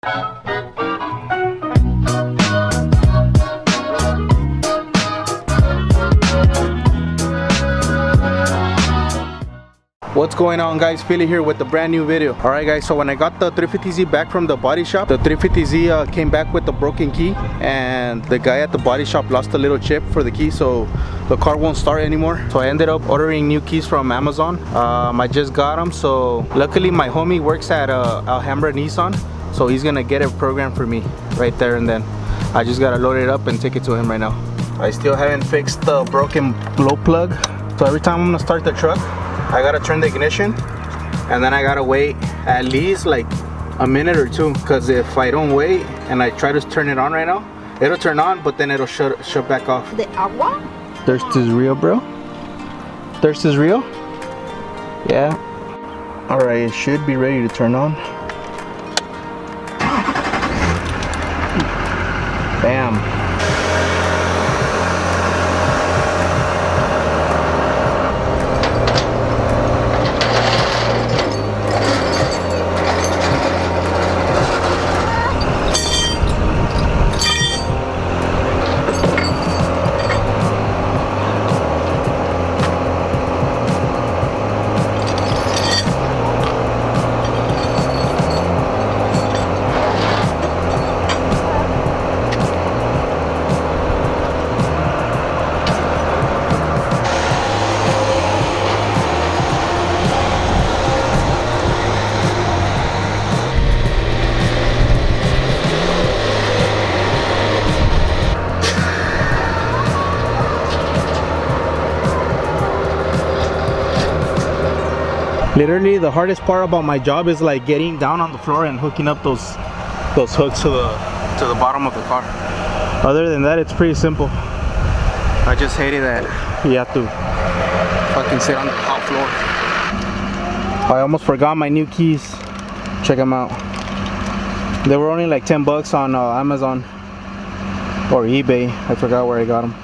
What's going on, guys? Philly here with the brand new video. Alright guys, so when I got the 350Z back from the body shop, the 350Z came back with the broken key, and the guy at the body shop lost a little chip for the key, so the car won't start anymore. So I ended up ordering new keys from Amazon. I just got them, so luckily my homie works at Alhambra Nissan, so he's gonna get it programmed for me right there and then. I just gotta load it up and take it to him right now. I still haven't fixed the broken glow plug, so every time I'm gonna start the truck, I gotta turn the ignition and then I gotta wait at least like a minute or two, because if I don't wait and I try to turn it on right now, it'll turn on but then it'll shut back off. The agua? Thirst is real, bro. Thirst is real? Yeah. Alright, it should be ready to turn on. Bam. Literally, the hardest part about my job is like getting down on the floor and hooking up those hooks to the bottom of the car. Other than that, it's pretty simple. I just hated that you have to fucking sit on the top floor. I almost forgot my new keys. Check them out. They were only like 10 bucks on Amazon or eBay. I forgot where I got them.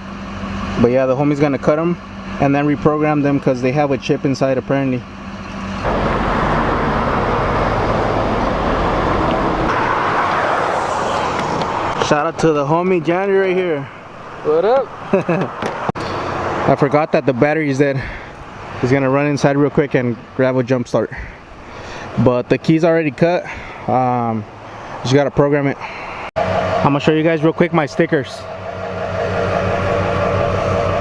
But yeah, the homie's gonna cut them and then reprogram them because they have a chip inside apparently. Shout out to the homie Johnny right here. What up? I forgot that the battery is dead. He's gonna run inside real quick and grab a jump start. But the key's already cut. Just gotta program it. I'm gonna show you guys real quick my stickers.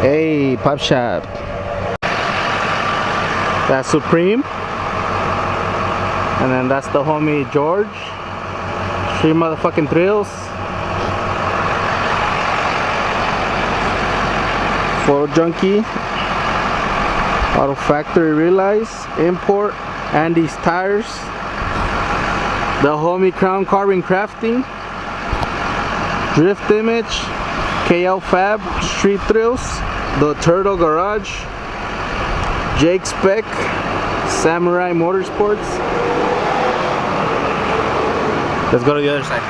Hey, Pop Shop. That's Supreme. And then that's the homie George. Street motherfucking thrills. Photo Junkie, Auto Factory Realize, Import, Andy's Tires, the homie Crown Carving Crafting, Drift Image, KL Fab, Street Thrills, The Turtle Garage, Jake Speck, Samurai Motorsports. Let's go to the other side.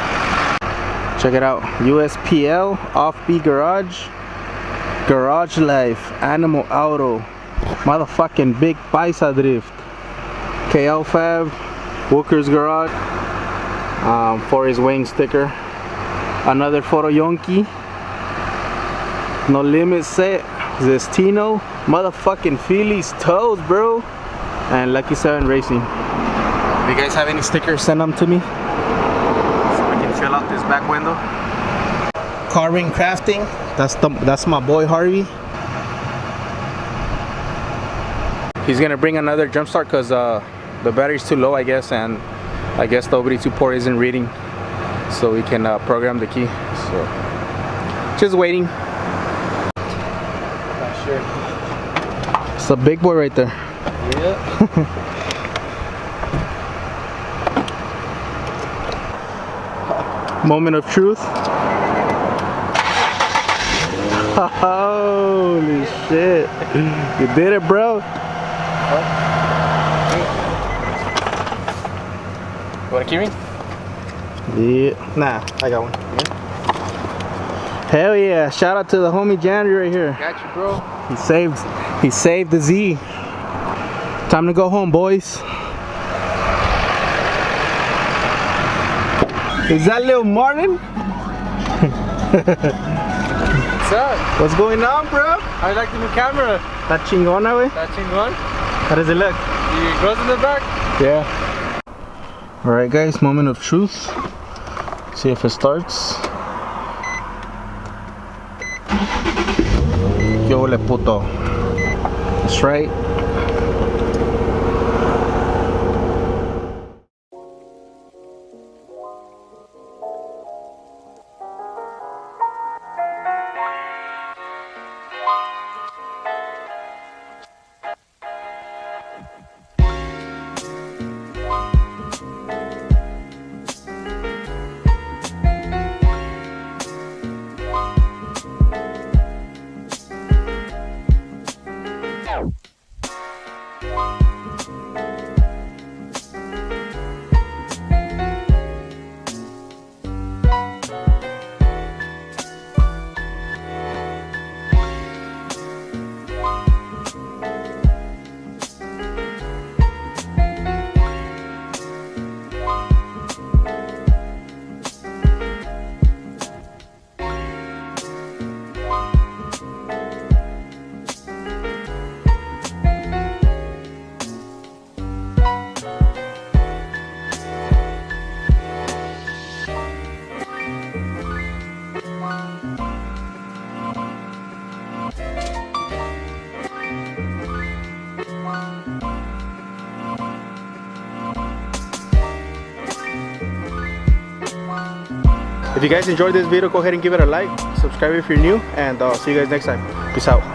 Check it out. USPL, Offbeat Garage, Garage Life, Animal Auto, motherfucking Big Paisa Drift, KL Fab, Wooker's Garage, for his wing sticker, another Photo Yonki, No Limit Set, Zestino, motherfucking Philly's Toes, bro, and Lucky 7 Racing. If you guys have any stickers, send them to me so I can fill out this back window. Carving Crafting, that's my boy Harvey. He's gonna bring another jump start because the battery's too low, I guess, and I guess the OBD2 port isn't reading, so we can program the key. So just waiting. Not sure. It's a big boy right there. Yeah. Moment of truth. Holy shit. You did it, bro. You want a key ring? Yeah. Nah, I got one. Yeah. Hell yeah. Shout out to the homie Jandy right here. Got you, bro. He saved the Z. Time to go home, boys. Is that little Martin? What's up? What's going on, bro? How you like the new camera? That chingona, wey? That chingon? How does it look? The girls in the back? Yeah. Alright guys, moment of truth. See if it starts. Yo le puto. That's right. If you guys enjoyed this video, go ahead and give it a like, subscribe if you're new, and I'll see you guys next time. Peace out.